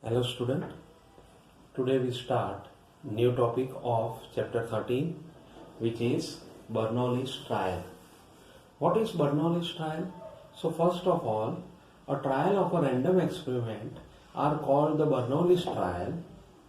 Hello student, today we start new topic of chapter 13 which is Bernoulli's trial. What is Bernoulli's trial? So first of all, a trial of a random experiment are called the Bernoulli's trial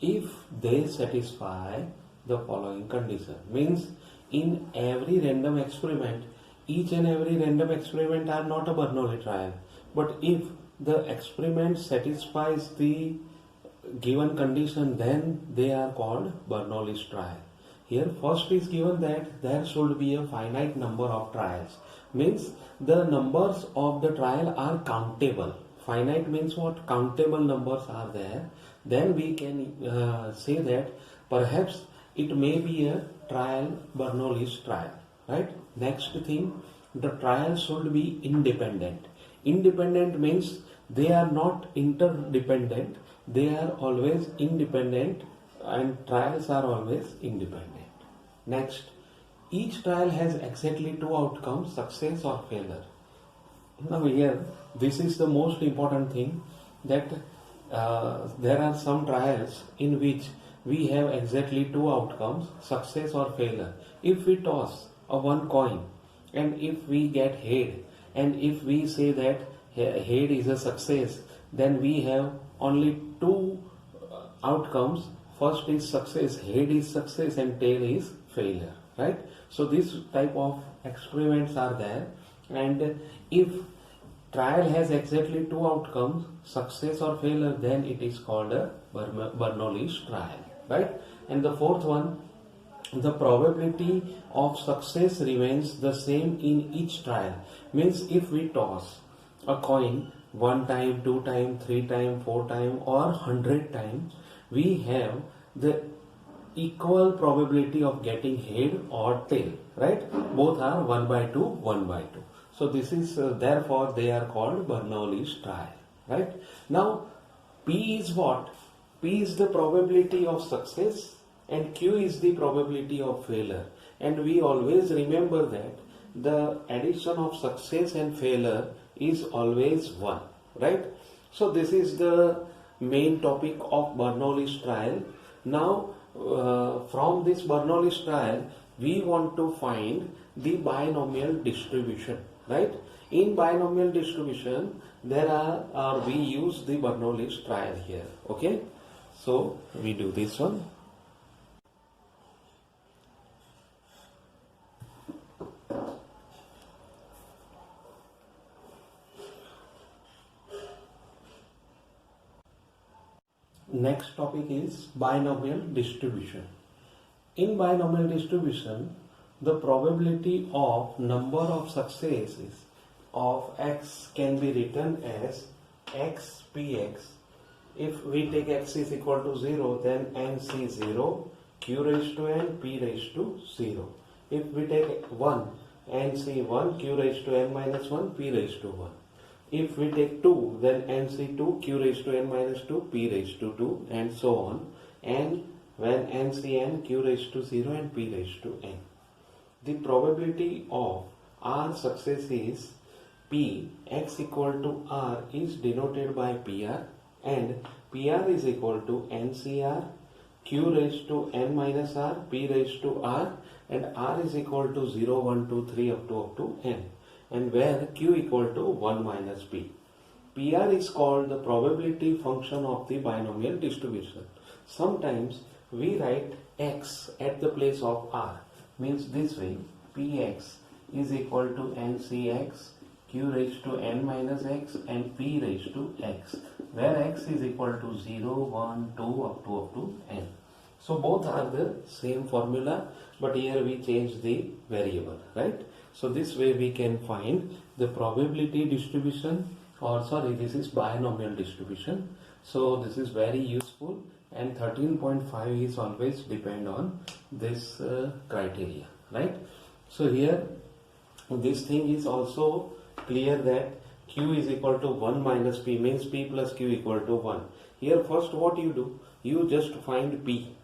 if they satisfy the following condition. Means in every random experiment, each and every random experiment are not a Bernoulli trial, but if the experiment satisfies the given condition, then they are called Bernoulli's trial. Here first is given that there should be a finite number of trials. Means the numbers of the trial are countable. Finite means what? Countable numbers are there. Then we can say that perhaps it may be a trial, Bernoulli's trial. Right? Next thing, the trial should be independent. Independent means they are not interdependent, they are always independent, and trials are always independent. Next, each trial has exactly two outcomes, success or failure. Now here, this is the most important thing, that there are some trials in which we have exactly two outcomes, success or failure. If we toss a one coin and if we get head, and if we say that head is a success, then we have only two outcomes. First is success, head is success, and tail is failure, right? So this type of experiments are there, and if trial has exactly two outcomes, success or failure, then it is called a Bernoulli's trial, right? And the fourth one, the probability of success remains the same in each trial. Means if we toss a coin one time, two time, three time, four time, or 100 times, we have the equal probability of getting head or tail, right? Both are 1 by 2, 1 by 2. So this is therefore they are called Bernoulli's trial, right? Now P is what? P is the probability of success and Q is the probability of failure. And we always remember that the addition of success and failure is always 1, right? So this is the main topic of Bernoulli's trial. Now from this Bernoulli's trial, we want to find the binomial distribution, right? In binomial distribution, we use the Bernoulli's trial here, okay? So we do this one. Next topic is binomial distribution. In binomial distribution, the probability of number of successes of x can be written as x px. If we take x is equal to 0, then nc 0, q raised to n, p raised to 0. If we take 1, nc 1, q raised to n minus 1, p raised to 1. If we take 2, then nc2, q raised to n minus 2, p raised to 2, and so on. And when ncn, q raised to 0 and p raised to n. The probability of r success is p, x equal to r is denoted by pr, and pr is equal to ncr, q raised to n minus r, p raised to r, and r is equal to 0, 1, 2, 3 up to n. And where q equal to 1 minus p. PR is called the probability function of the binomial distribution. Sometimes we write x at the place of r. Means this way, px is equal to ncx, q raised to n minus x, and p raised to x, where x is equal to 0, 1, 2 up to n. So both are the same formula, but here we change the variable, right? So this way we can find the probability distribution, or sorry, this is binomial distribution. So this is very useful, and 13.5 is always depend on this criteria, right? So here this thing is also clear that q is equal to 1 minus p, means p plus q equal to 1. Here first what you do, you just find p,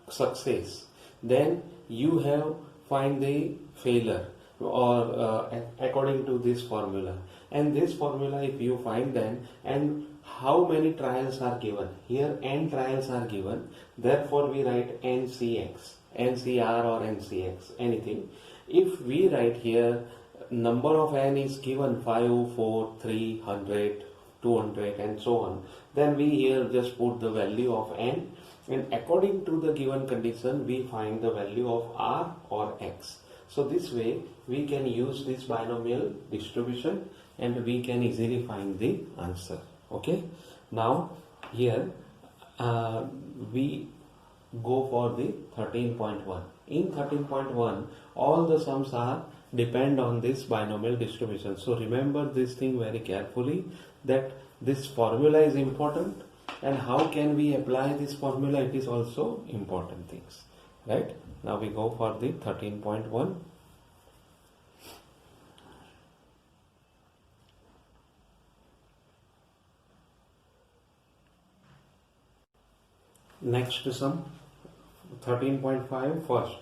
success, then you have find the failure, or according to this formula, and this formula if you find them, and how many trials are given. Here n trials are given, therefore we write NCX, NCR or NCX, anything. If we write here number of n is given 5, 4, 3, 100, 200 and so on, then we here just put the value of n, and according to the given condition we find the value of r or x. So this way we can use this binomial distribution and we can easily find the answer. Okay, now here we go for the 13.1. In 13.1 all the sums are depend on this binomial distribution. So remember this thing very carefully, that this formula is important, and how can we apply this formula, it is also important things, right? Now we go for the 13.1. Next sum, 13.5. First,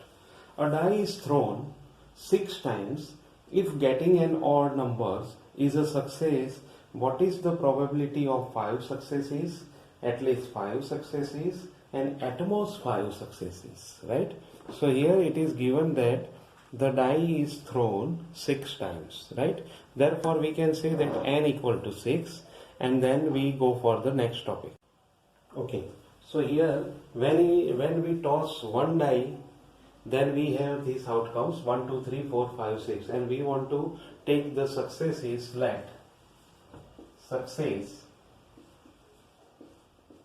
a die is thrown 6 times. If getting an odd numbers is a success, what is the probability of 5 successes, at least 5 successes, and at most 5 successes, right? So here it is given that the die is thrown 6 times, right? Therefore we can say that n equal to 6, and then we go for the next topic. Okay, so here when we toss one die, then we have these outcomes 1, 2, 3, 4, 5, 6, and we want to take the successes. Let success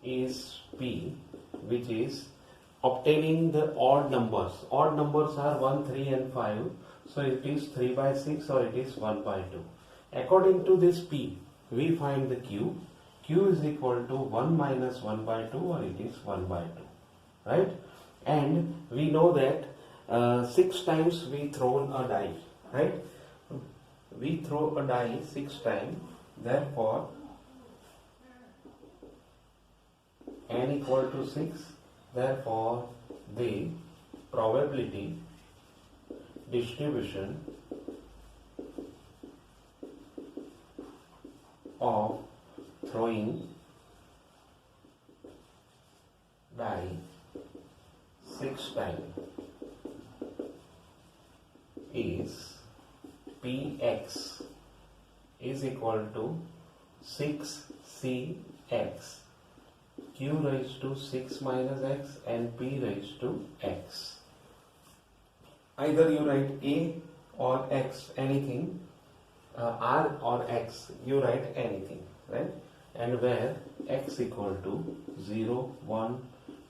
is P, which is obtaining the odd numbers. Odd numbers are 1, 3 and 5, so it is 3 by 6 or it is 1 by 2. According to this P, we find the Q. Q is equal to 1 minus 1 by 2 or it is 1 by 2, right? And we know that 6 times we thrown a die, right? We throw a die 6 times, therefore n equal to 6, therefore the probability distribution of throwing die 6 times is Px is equal to 6Cx, Q raised to 6 minus x and P raised to x. Either you write A or X, anything, R or X, you write anything, right? And where x equal to 0, 1,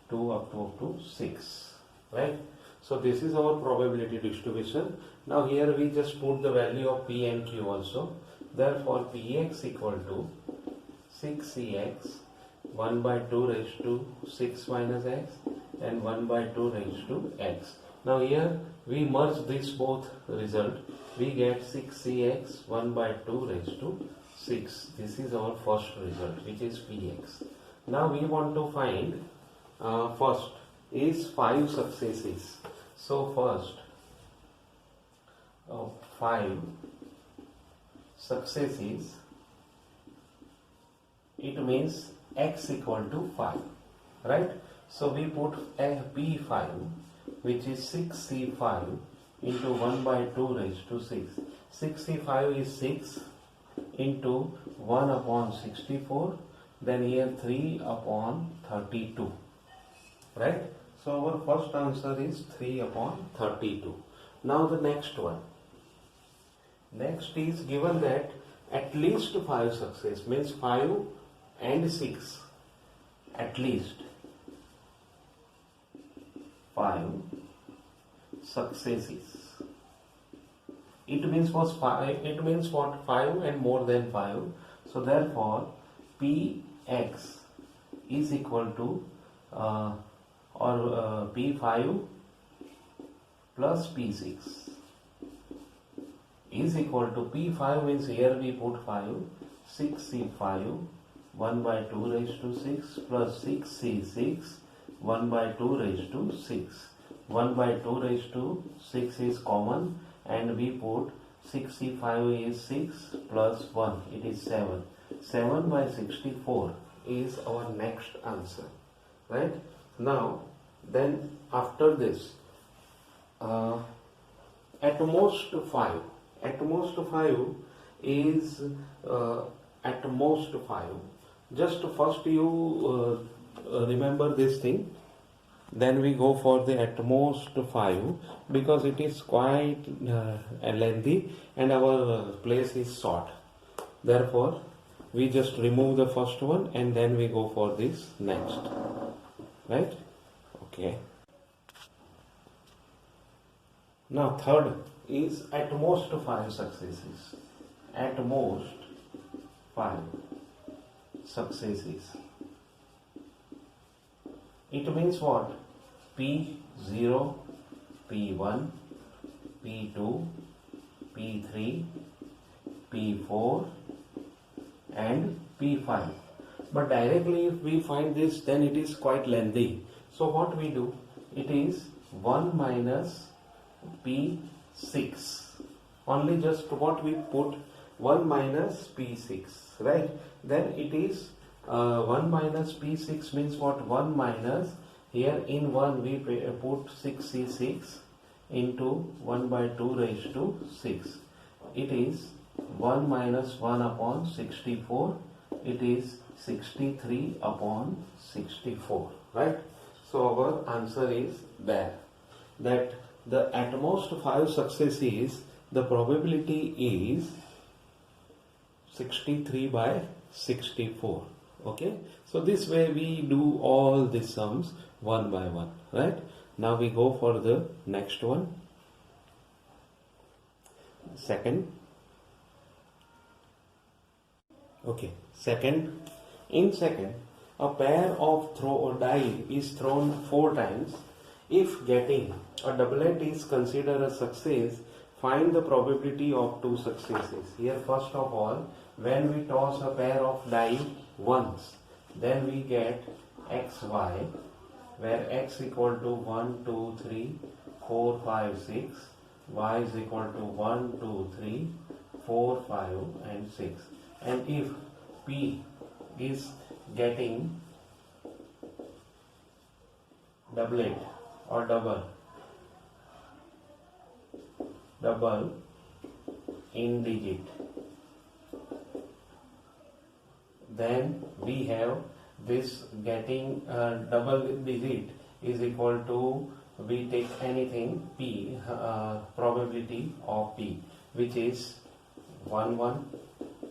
2 up to 6, right? So this is our probability distribution. Now here we just put the value of P and Q also. Therefore Px equal to 6Cx, 1 by 2 raised to 6 minus x and 1 by 2 raised to x. Now here we merge this both result. We get 6Cx, 1 by 2 raised to 6. This is our first result, which is Px. Now we want to find first is 5 successes. So first 5 successes, it means x equal to 5, right? So we put a P5, which is 6C5 into 1 by 2 raised to 6. 6C5 is 6 into 1 upon 64, then here 3 upon 32, right? So our first answer is 3 upon 32. Now the next one. Next is given that at least 5 success, means 5 and 6, at least 5 successes. It means what 5 and more than 5. So therefore Px is equal to P5 plus P6 is equal to P5, means here we put 5, 6C5, 1 by 2 raised to 6 plus 6C6, 1 by 2 raised to 6. 1 by 2 raised to 6 is common, and we put 6C5 is 6 plus 1, it is 7. 7 by 64 is our next answer, right? Now, then after this, at most 5. At most 5 is at most 5. Just first you remember this thing, then we go for the at most 5 because it is quite lengthy and our place is short. Therefore, we just remove the first one and then we go for this next, right? Okay. Now third is at most 5 successes. At most 5 successes. It means what? P0, P1, P2, P3, P4 and P5. But directly if we find this, then it is quite lengthy. So what we do? It is 1 minus P6. Only just what we put 1 minus P6, right? Then it is 1 minus P6 means what? 1 minus, here in 1 we put 6C6 into 1 by 2 raised to 6. It is 1 minus 1 upon 64. It is 63 upon 64, right? So our answer is there, that the at most 5 successes, the probability is 63 by 64. Okay, so this way we do all the sums one by one, right? Now we go for the next one. Second. Okay, second. In second, a pair of die is thrown 4 times. If getting a doublet is considered a success, find the probability of 2 successes. Here first of all, when we toss a pair of die once, then we get xy, where x equal to 1, 2, 3, 4, 5, 6, y is equal to 1, 2, 3, 4, 5 and 6. And if p is getting doublet or double in digit, then we have this getting double digit is equal to, we take anything p, probability of p, which is 1 1,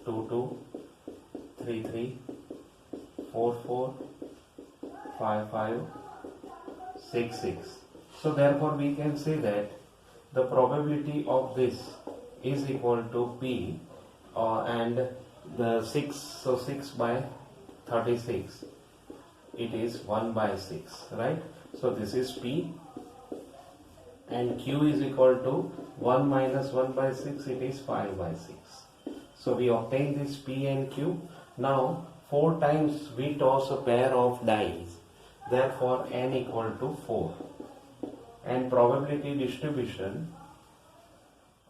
2 2, 3 3, 4 4, 5 5, 6 6. So therefore we can say that the probability of this is equal to p, and the 6, so 6 by 36, it is 1 by 6, right? So this is p, and q is equal to 1 minus 1 by 6, it is 5 by 6. So we obtain this p and q. Now 4 times we toss a pair of dice, therefore n equal to 4. And probability distribution,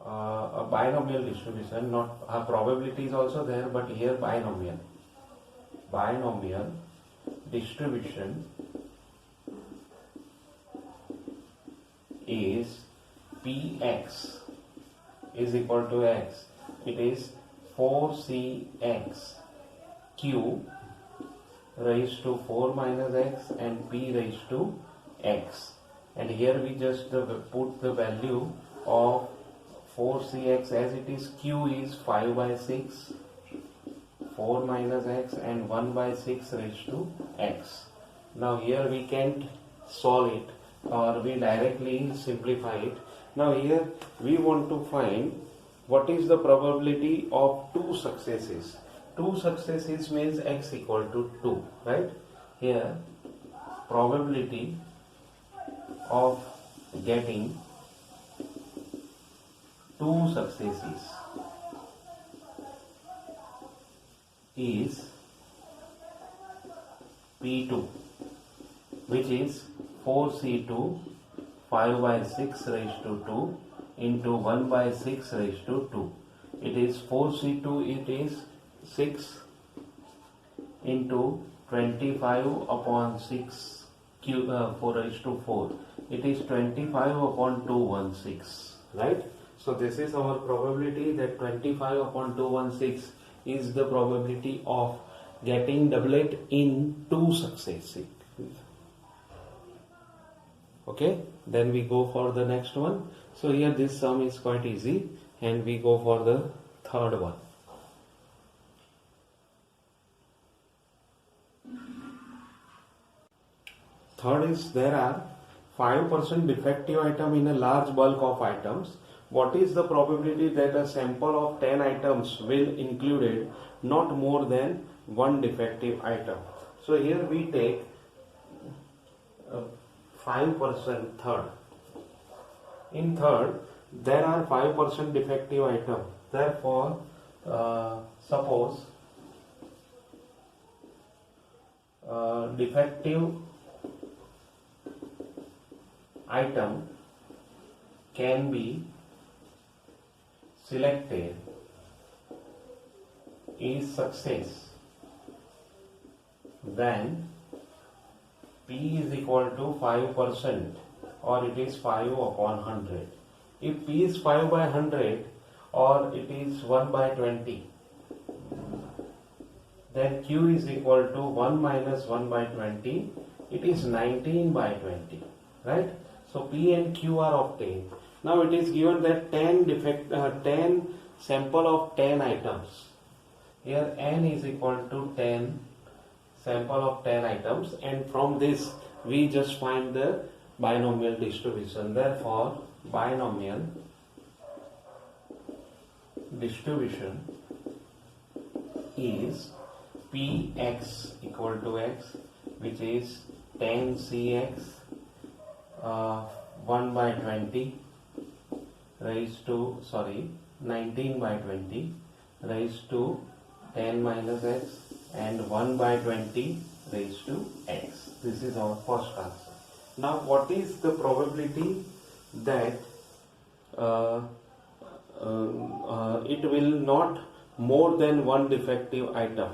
a binomial distribution, not probability is also there, but here binomial distribution is px is equal to x. It is 4cx q raised to 4 minus x and p raised to x. And here we just put the value of 4cx as it is. Q is 5 by 6, 4 minus x and 1 by 6 raised to x. Now here we can't solve it, or we directly simplify it. Now here we want to find what is the probability of 2 successes. 2 successes means x equal to 2, right? Here probability of getting 2 successes is P2, which is 4C2 5 by 6 raised to 2 into 1 by 6 raised to 2. It is 4C2, it is 6 into 25 upon 6 q 4 raised to 4. It is 25 upon 216, right? So this is our probability that 25 upon 216 is the probability of getting doublet in two successive. Okay, then we go for the next one. So here this sum is quite easy, and we go for the third one. Third is, there are 5% defective item in a large bulk of items. What is the probability that a sample of 10 items will include not more than one defective item? So here we take 5% third. In third, there are 5% defective item. Therefore, suppose defective item can be selected is success when P is equal to 5% or it is 5 upon 100. If P is 5 by 100 or it is 1 by 20, then Q is equal to 1 minus 1 by 20, it is 19 by 20, right? So P and Q are obtained. Now it is given that 10 sample of 10 items. Here N is equal to 10 sample of 10 items, and from this we just find the binomial distribution. Therefore, binomial distribution is Px equal to x, which is 10cx 1 by 20 raised to 19 by 20 raised to 10 minus x and 1 by 20 raised to x. This is our first answer. Now what is the probability that it will not more than one defective item?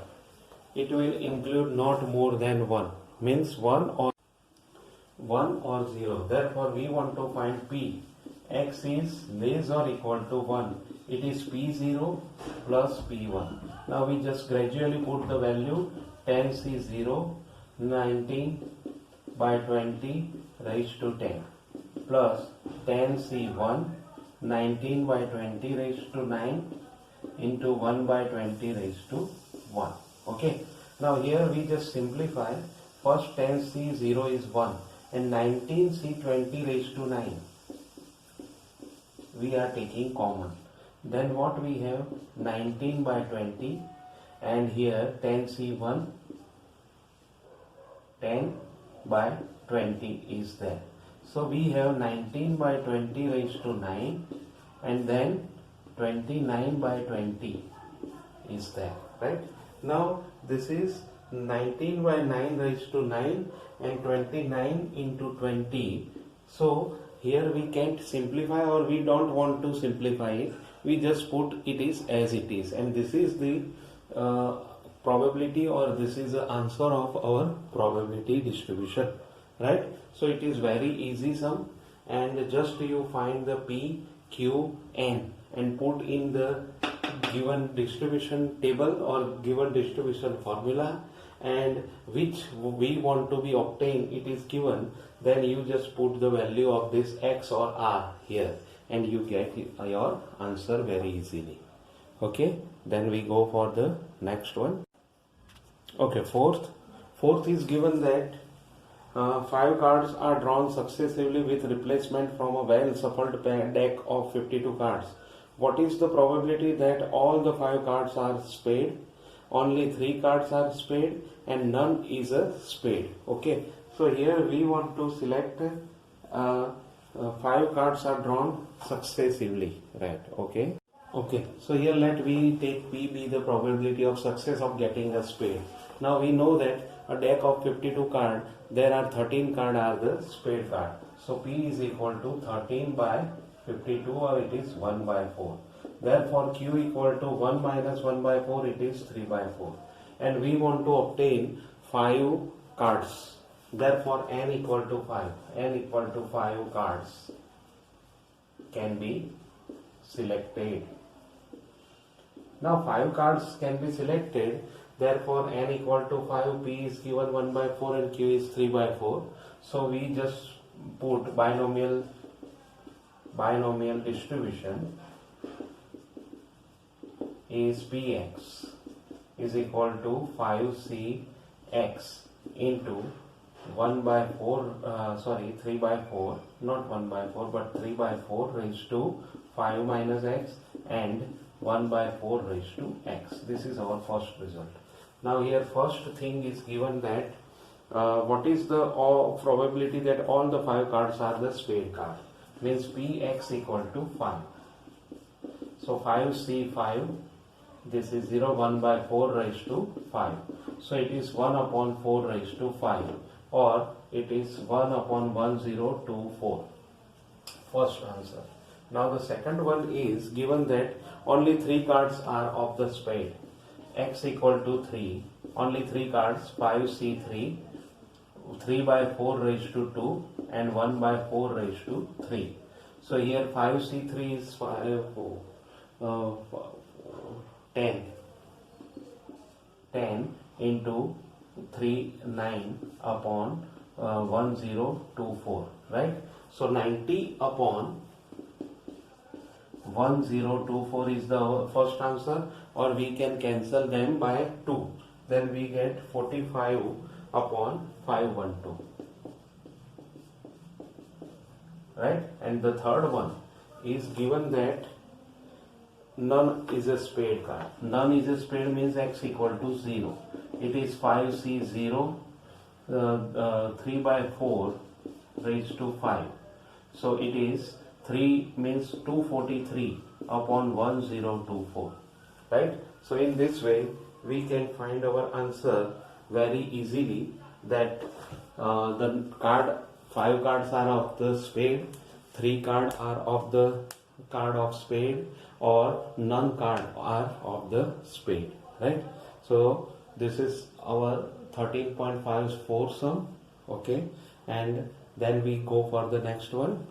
It will include not more than one, means 1 or 0. Therefore we want to find P. X is less or equal to 1. It is P0 plus P1. Now we just gradually put the value 10C0 19 by 20 raised to 10 plus 10C1 19 by 20 raised to 9 into 1 by 20 raised to 1. Okay. Now here we just simplify. First 10C0 is 1 and 19C20 raised to 9. We are taking common. Then what we have? 19 by 20 and here 10C1 10 by 20 is there. So we have 19 by 20 raised to 9 and then 29 by 20 is there, right? Now this is 19 by 9 raised to 9 and 29 into 20. So here we can't simplify, or we don't want to simplify it. We just put it is as it is, and this is the probability, or this is the answer of our probability distribution, right? So it is very easy sum, and just you find the P, Q, N and put in the given distribution table or given distribution formula, and which we want to be obtained, it is given. Then you just put the value of this X or R here and you get your answer very easily. Okay, then we go for the next one. Okay, fourth is given that 5 cards are drawn successively with replacement from a well shuffled deck of 52 cards. What is the probability that all the 5 cards are spade, only 3 cards are spade and none is a spade? Okay, so here we want to select 5 cards are drawn successively, right? Okay, so here let we take P be the probability of success of getting a spade. Now we know that a deck of 52 cards, there are 13 cards are the spade card. So P is equal to 13 by 52, or it is 1 by 4. Therefore Q equal to 1 minus 1 by 4, it is 3 by 4. and we want to obtain 5 cards. Therefore n equal to 5. N equal to 5 cards can be selected. Now 5 cards can be selected. Therefore n equal to 5, p is given 1 by 4 and q is 3 by 4. So we just put binomial distribution is px is equal to 5cx into 1 by 4 3 by 4, not 1 by 4 but 3 by 4 raised to 5 minus x and 1 by 4 raised to x. This is our first result. Now here first thing is given that what is the probability that all the 5 cards are the spade card, means px equal to 5. So 5c5, this is 0, 1 by 4 raised to 5. So it is 1 upon 4 raised to 5, or it is 1 upon 1024. First answer. Now the second one is given that only 3 cards are of the spade. X equal to 3. Only 3 cards, 5c3, 3 by 4 raised to 2 and 1 by 4 raised to 3. So here 5c3 is 10 into 3, 9 upon 1024, right? So 90 upon 1024 is the first answer, or we can cancel them by 2. Then we get 45 upon 512, right? And the third one is given that none is a spade card. None is a spade means x equal to 0. It is 5c0, 3 by 4 raised to 5. So it is 3 means 243 upon 1024, right? So in this way we can find our answer very easily, that the 5 cards are of the spade, 3 cards are of the card of spade, or none card are of the spade, right? So this is our 13.5 foursome, okay, and then we go for the next one.